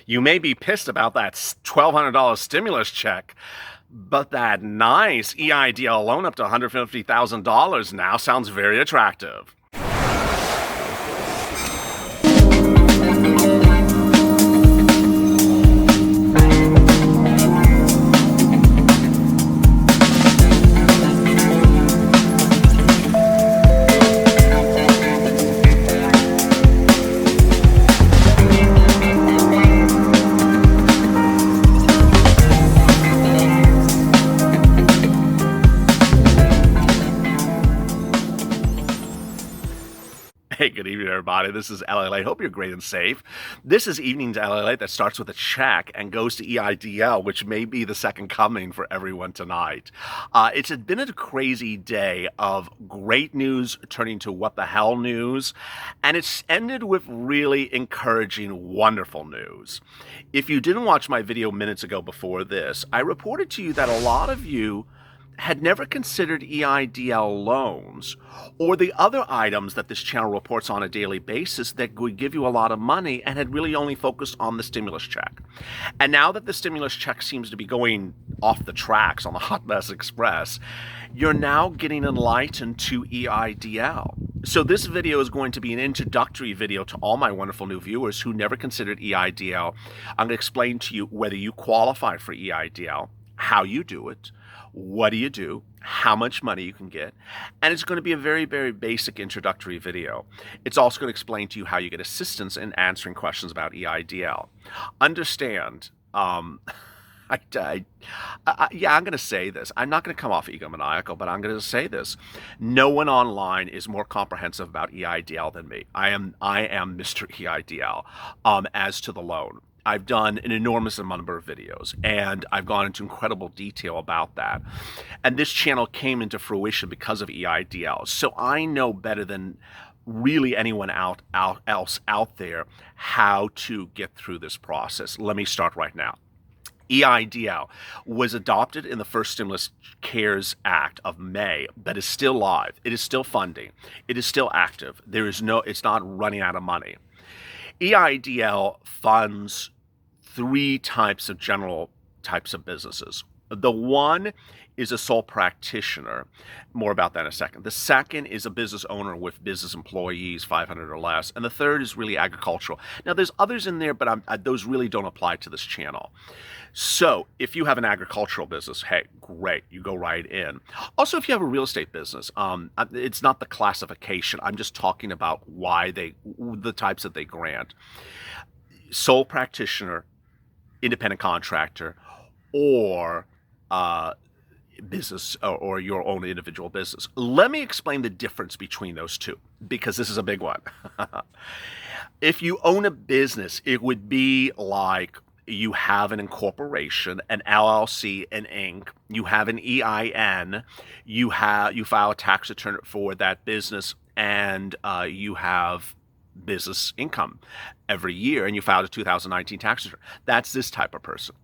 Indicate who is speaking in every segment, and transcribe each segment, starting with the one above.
Speaker 1: You may be pissed about that $1,200 stimulus check, but that nice EIDL loan up to $150,000 now sounds very attractive. Hey, good evening, everybody. This is LALATE. Hope you're great and safe. This is Evening's LALATE that starts with a check and goes to EIDL, which may be the second coming for everyone tonight. It's been a crazy day of great news turning to what the hell news, and it's ended with really encouraging, wonderful news. If you didn't watch my video minutes ago before this, I reported to you that a lot of you had never considered EIDL loans or the other items that this channel reports on a daily basis that would give you a lot of money, and had really only focused on the stimulus check. And now that the stimulus check seems to be going off the tracks on the Hot Mess Express, you're now getting enlightened to EIDL. So this video is going to be an introductory video to all my wonderful new viewers who never considered EIDL. I'm going to explain to you whether you qualify for EIDL, how you do it, what do, how much money you can get, and it's going to be a very, very basic introductory video. It's also going to explain to you how you get assistance in answering questions about EIDL. Understand, I'm going to say this. I'm not going to come off egomaniacal, but I'm going to say this. No one online is more comprehensive about EIDL than me. I am Mr. EIDL as to the loan. I've done an enormous number of videos, and I've gone into incredible detail about that. And this channel came into fruition because of EIDL. So I know better than really anyone else out there how to get through this process. Let me start right now. EIDL was adopted in the first Stimulus CARES Act of May, but is still live. It is still funding. It is still active. It's not running out of money. EIDL funds three general types of businesses. The one is a sole practitioner. More about that in a second. The second is a business owner with business employees, 500 or less. And the third is really agricultural. Now, there's others in there, but those really don't apply to this channel. So if you have an agricultural business, hey, great, you go right in. Also, if you have a real estate business, it's not the classification. I'm just talking about the types that they grant. Sole practitioner, independent contractor, or business or your own individual business. Let me explain the difference between those two, because this is a big one. If you own a business, it would be like you have an incorporation, an LLC, an Inc., you have an EIN, you file a tax return for that business, and you have business income every year, and you filed a 2019 tax return. That's this type of person.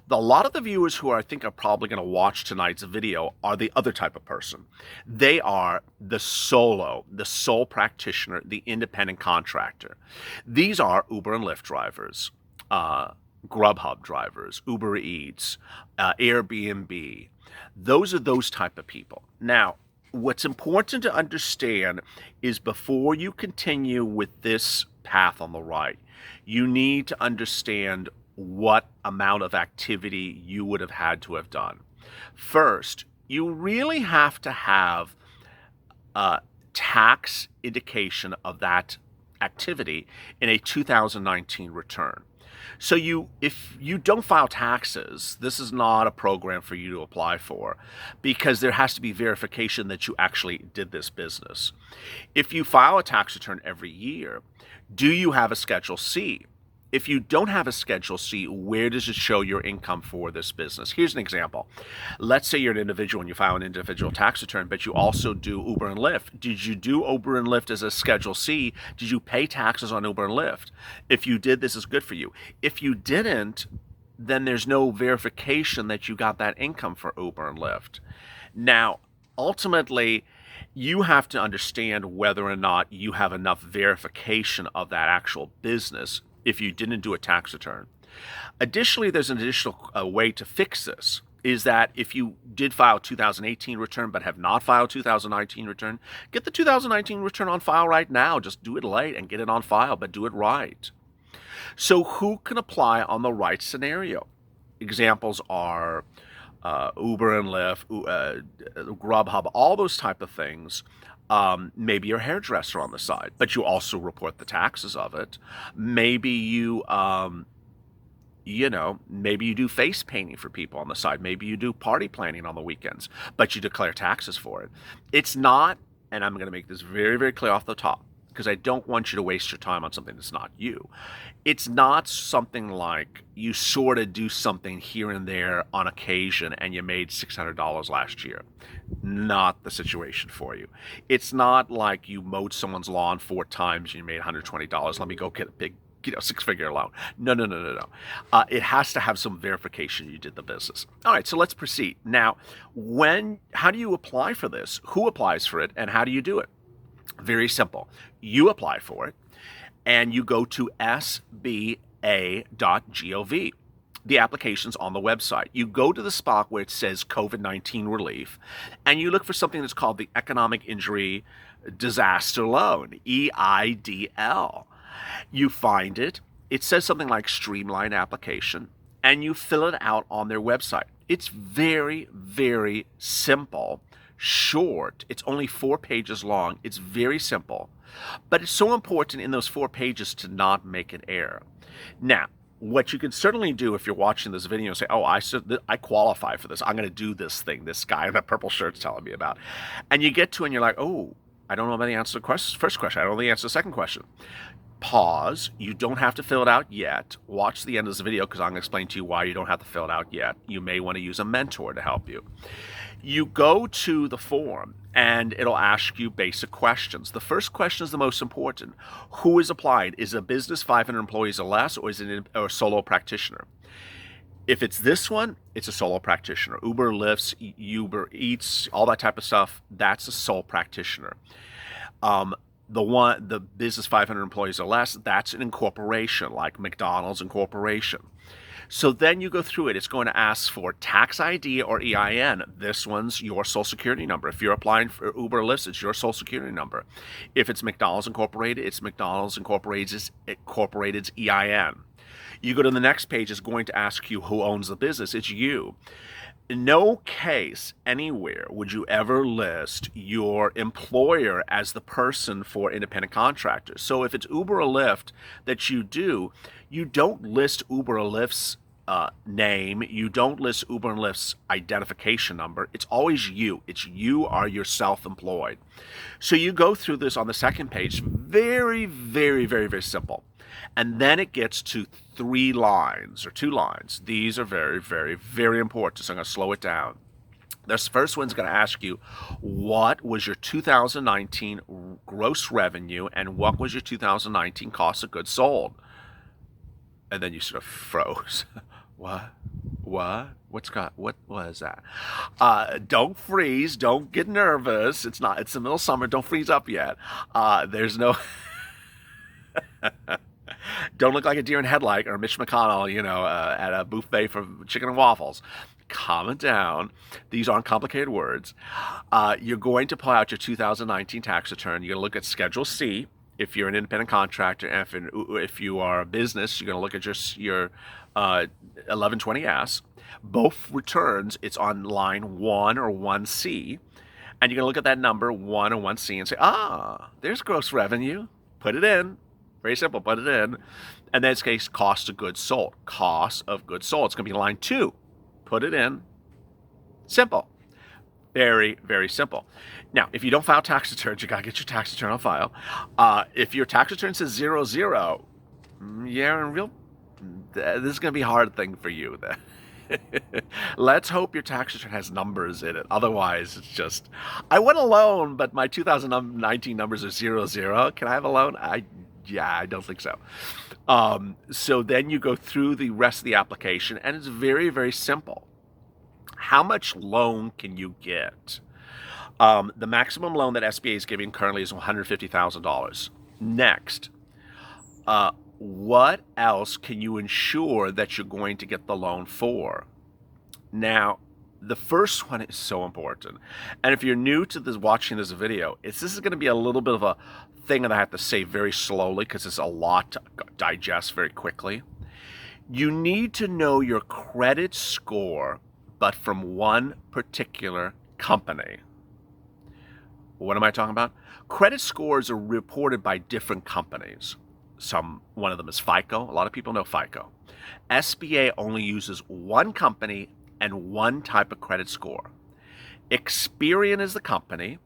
Speaker 1: A lot of the viewers who I think are probably going to watch tonight's video are the other type of person. They are the sole practitioner, the independent contractor. These are Uber and Lyft drivers, Grubhub drivers, Uber Eats, Airbnb. Those are those type of people. Now, what's important to understand is before you continue with this path on the right, you need to understand what amount of activity you would have had to have done. First, you really have to have a tax indication of that activity in a 2019 return. So if you don't file taxes, this is not a program for you to apply for, because there has to be verification that you actually did this business. If you file a tax return every year, do you have a Schedule C? If you don't have a Schedule C, where does it show your income for this business? Here's an example. Let's say you're an individual and you file an individual tax return, but you also do Uber and Lyft. Did you do Uber and Lyft as a Schedule C? Did you pay taxes on Uber and Lyft? If you did, this is good for you. If you didn't, then there's no verification that you got that income for Uber and Lyft. Now, ultimately, you have to understand whether or not you have enough verification of that actual business if you didn't do a tax return. Additionally, there's an additional way to fix this, is that if you did file 2018 return but have not filed 2019 return, get the 2019 return on file right now. Just do it late and get it on file, but do it right. So who can apply on the right scenario? Examples are Uber and Lyft, Grubhub, all those type of things. Maybe you're a hairdresser on the side, but you also report the taxes of it. Maybe maybe you do face painting for people on the side. Maybe you do party planning on the weekends, but you declare taxes for it. It's not, and I'm going to make this very, very clear off the top, because I don't want you to waste your time on something that's not you. It's not something like you sort of do something here and there on occasion and you made $600 last year. Not the situation for you. It's not like you mowed someone's lawn 4 times and you made $120. Let me go get a big 6-figure loan. No. It has to have some verification you did the business. All right, so let's proceed. Now, how do you apply for this? Who applies for it, and how do you do it? Very simple. You apply for it, and you go to sba.gov. The application's on the website. You go to the spot where it says COVID-19 relief, and you look for something that's called the Economic Injury Disaster Loan, EIDL. You find it. It says something like streamline application, and you fill it out on their website. It's very, very simple, short. It's only 4 pages long. It's very simple, but it's so important in those 4 pages to not make an error. Now, what you can certainly do if you're watching this video and say, oh, I qualify for this. I'm going to do this thing this guy in that purple shirt's telling me about. And you get to it and you're like, oh, I don't know about the answer to the first question. I don't know the answer to the second question. Pause. You don't have to fill it out yet. Watch the end of this video because I'm going to explain to you why you don't have to fill it out yet. You may want to use a mentor to help you. You go to the form and it'll ask you basic questions. The first question is the most important. Who is applying? Is it a business 500 employees or less, or is it a solo practitioner? If it's this one, it's a solo practitioner. Uber, Lyft, Uber Eats, all that type of stuff, that's a sole practitioner. The business 500 employees or less, that's an incorporation, like McDonald's Incorporation. So then you go through it. It's going to ask for tax ID or EIN. This one's your social security number. If you're applying for Uber or Lyft, it's your social security number. If it's McDonald's Incorporated, it's McDonald's Incorporated's EIN. You go to the next page, it's going to ask you who owns the business. It's you. In no case anywhere would you ever list your employer as the person for independent contractors. So if it's Uber or Lyft that you do, you don't list Uber or Lyft's name. You don't list Uber and Lyft's identification number. It's always you. It's you are your self-employed. So you go through this on the second page. Very, very, very, very simple. And then it gets to 3 lines or 2 lines. These are very, very, very important. So I'm going to slow it down. This first one's going to ask you, what was your 2019 gross revenue and what was your 2019 cost of goods sold? And then you sort of froze. What was that? Don't freeze. Don't get nervous. It's the middle of summer. Don't freeze up yet. There's no... Don't look like a deer in headlight or Mitch McConnell, at a buffet for chicken and waffles. Calm it down. These aren't complicated words. You're going to pull out your 2019 tax return. You're going to look at Schedule C if you're an independent contractor. And if you are a business, you're going to look at your 1120S. Both returns, it's on line 1 or 1C. And you're going to look at that number 1 or 1C and say, there's gross revenue. Put it in. Very simple, put it in. And then it's case cost of goods sold. Cost of goods sold. It's going to be line 2. Put it in. Simple. Very, very simple. Now, if you don't file tax returns, you got to get your tax return on file. If your tax return says 00, this is going to be a hard thing for you then. Let's hope your tax return has numbers in it. Otherwise, it's just, I want a loan, but my 2019 numbers are 00. Can I have a loan? I don't think so. So then you go through the rest of the application, and it's very, very simple. How much loan can you get? The maximum loan that SBA is giving currently is $150,000. Next, what else can you ensure that you're going to get the loan for? Now, the first one is so important. And if you're new to this, watching this video, this is going to be a little bit of a thing that I have to say very slowly because it's a lot to digest very quickly. You need to know your credit score, but from one particular company. What am I talking about? Credit scores are reported by different companies. One of them is FICO. A lot of people know FICO. SBA only uses one company and one type of credit score. Experian is the company,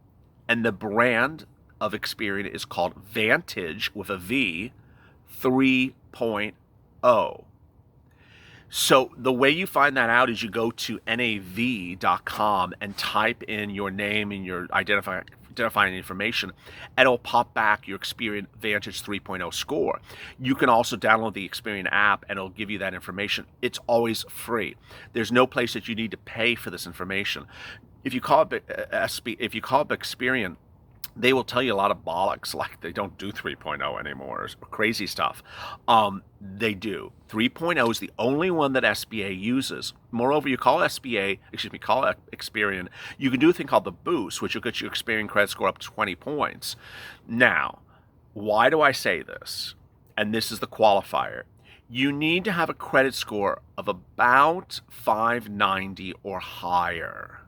Speaker 1: and the brand of Experian is called Vantage with a V 3.0. So the way you find that out is you go to nav.com and type in your name and your identifying information, and it'll pop back your Experian Vantage 3.0 score. You can also download the Experian app, and it'll give you that information. It's always free. There's no place that you need to pay for this information. If you call it Experian, they will tell you a lot of bollocks, like they don't do 3.0 anymore, or crazy stuff. They do. 3.0 is the only one that SBA uses. Moreover, you call Experian, you can do a thing called the Boost, which will get your Experian credit score up to 20 points. Now, why do I say this? And this is the qualifier. You need to have a credit score of about 590 or higher.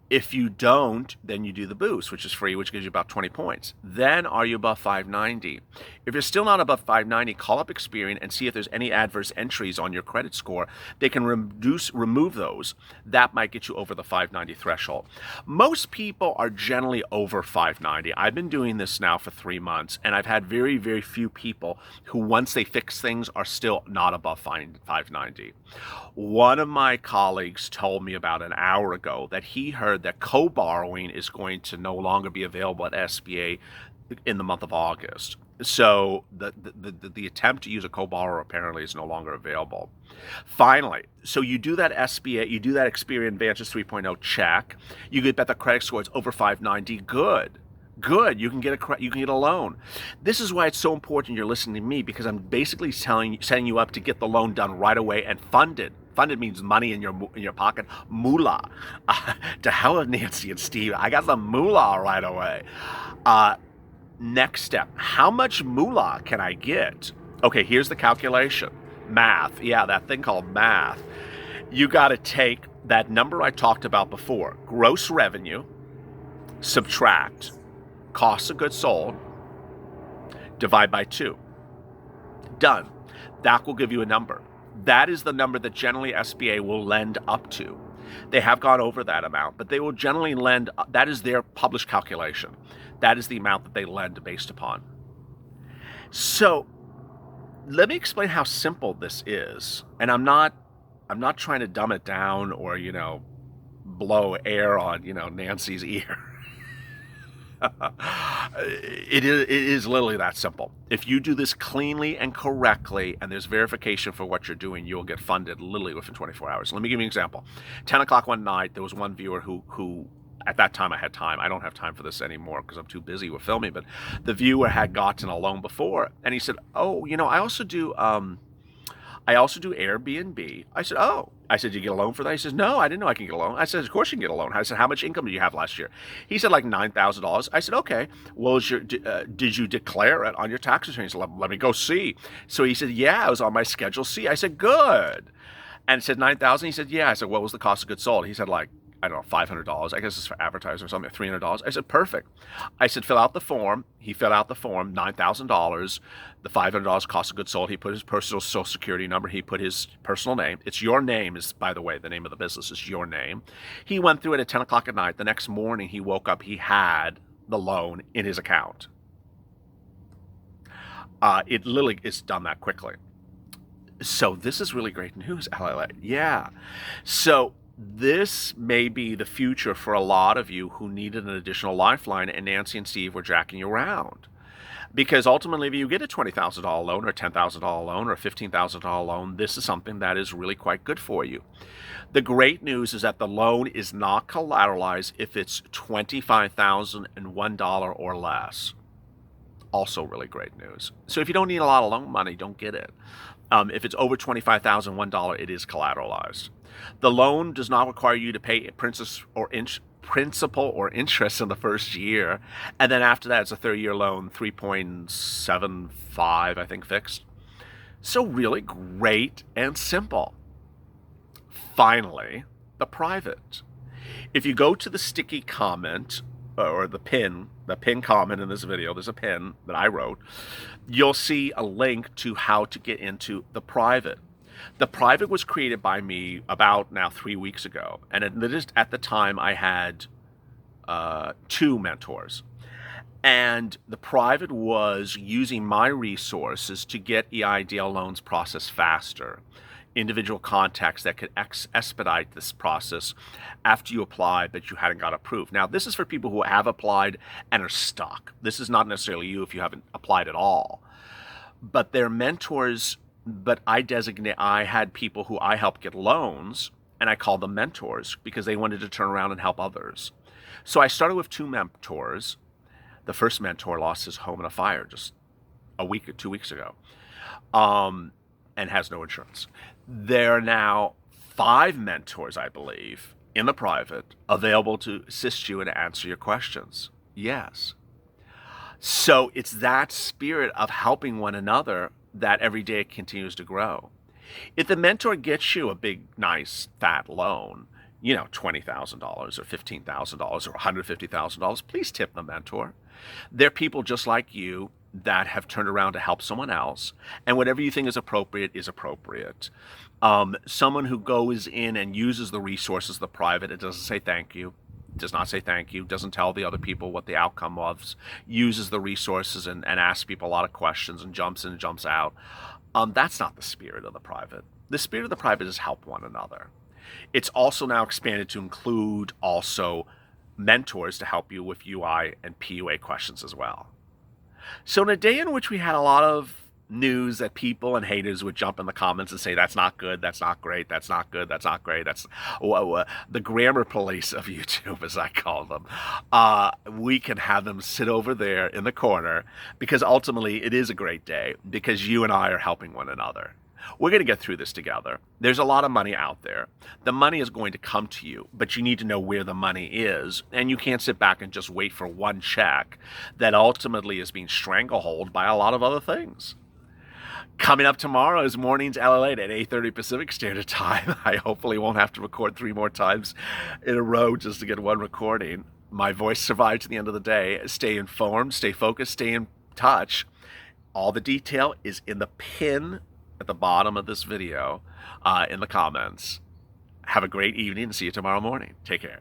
Speaker 1: If you don't, then you do the Boost, which is free, which gives you about 20 points. Then are you above 590? If you're still not above 590, call up Experian and see if there's any adverse entries on your credit score. They can remove those. That might get you over the 590 threshold. Most people are generally over 590. I've been doing this now for 3 months, and I've had very, very few people who, once they fix things, are still not above 590. One of my colleagues told me about an hour ago that he heard that co-borrowing is going to no longer be available at SBA in the month of August. So the attempt to use a co-borrower apparently is no longer available. Finally, so you do that SBA, you do that Experian Vantage 3.0 check, you get that the credit score is over 590, good. You can get a loan. This is why it's so important you're listening to me, because I'm basically setting you up to get the loan done right away and funded. Funded means money in your pocket, moolah. To hell with Nancy and Steve, I got some moolah right away. Next step, how much moolah can I get? Okay, here's the calculation. Math, yeah, that thing called math. You got to take that number I talked about before, gross revenue, subtract cost of goods sold, divide by 2. Done. That will give you a number. That is the number that generally SBA will lend up to. They have gone over that amount, but they will generally lend, that is their published calculation. That is the amount that they lend based upon. So let me explain how simple this is. And I'm not trying to dumb it down or, blow air on, Nancy's ear. It is literally that simple. If you do this cleanly and correctly, and there's verification for what you're doing, you'll get funded literally within 24 hours. Let me give you an example. 10 o'clock one night, there was one viewer who at that time I had time. I don't have time for this anymore because I'm too busy with filming, but the viewer had gotten a loan before, and he said, oh, I also do Airbnb. I said, oh. I said, you get a loan for that? He says, no, I didn't know I can get a loan. I said, of course you can get a loan. I said, how much income did you have last year? He said, like $9,000. I said, okay. Well, did you declare it on your tax return? He said, let me go see. So he said, yeah, it was on my Schedule C. I said, good. And it said $9,000. He said, yeah. I said, what was the cost of goods sold? He said, like, I don't know, $500. I guess it's for advertising or something, $300. I said, perfect. I said, fill out the form. He filled out the form, $9,000. The $500 cost of goods sold. He put his personal social security number. He put his personal name. It's your name is, by the way, the name of the business is your name. He went through it at 10 o'clock at night. The next morning, he woke up. He had the loan in his account. It literally is done that quickly. So this is really great news, LALATE. Yeah. So this may be the future for a lot of you who needed an additional lifeline, and Nancy and Steve were jacking you around. Because ultimately, if you get a $20,000 loan or a $10,000 loan or a $15,000 loan, this is something that is really quite good for you. The great news is that the loan is not collateralized if it's $25,001 or less. Also really great news. So if you don't need a lot of loan money, don't get it. If it's over $25,001, it is collateralized. The loan does not require you to pay principal or interest in the first year, and then after that, it's a 30-year loan, 3.75, I think, fixed. So really great and simple. Finally, the private. If you go to the sticky comment or the pin comment in this video, there's a pin that I wrote, you'll see a link to how to get into the private. The private was created by me about now 3 weeks ago, and at the time I had 2 mentors. And the private was using my resources to get EIDL loans processed faster. Individual contacts that could expedite this process after you apply, but you hadn't got approved. Now, this is for people who have applied and are stuck. This is not necessarily you if you haven't applied at all. But they're mentors, but I had people who I helped get loans, and I called them mentors because they wanted to turn around and help others. So I started with 2 mentors. The first mentor lost his home in a fire just a week or 2 weeks ago, and has no insurance. There are now 5 mentors, I believe, in the private, available to assist you and answer your questions. Yes. So it's that spirit of helping one another that every day continues to grow. If the mentor gets you a big, nice, fat loan, $20,000 or $15,000 or $150,000, please tip the mentor. They're people just like you that have turned around to help someone else, and whatever you think is appropriate is appropriate. Someone who goes in and uses the resources of the private, it doesn't say thank you, does not say thank you, doesn't tell the other people what the outcome was, uses the resources and asks people a lot of questions and jumps in and jumps out. That's not the spirit of the private. The spirit of the private is help one another. It's also now expanded to include also mentors to help you with UI and PUA questions as well. So in a day in which we had a lot of news that people and haters would jump in the comments and say, that's not good, that's not great, that's not good, that's not great, that's the grammar police of YouTube, as I call them, we can have them sit over there in the corner, because ultimately it is a great day because you and I are helping one another. We're going to get through this together. There's a lot of money out there. The money is going to come to you, but you need to know where the money is. And you can't sit back and just wait for one check that ultimately is being stranglehold by a lot of other things. Coming up tomorrow is Mornings LALATE at 8:30 Pacific Standard Time. I hopefully won't have to record 3 more times in a row just to get one recording. My voice survived to the end of the day. Stay informed, stay focused, stay in touch. All the detail is in the pin at the bottom of this video, in the comments. Have a great evening and see you tomorrow morning. Take care.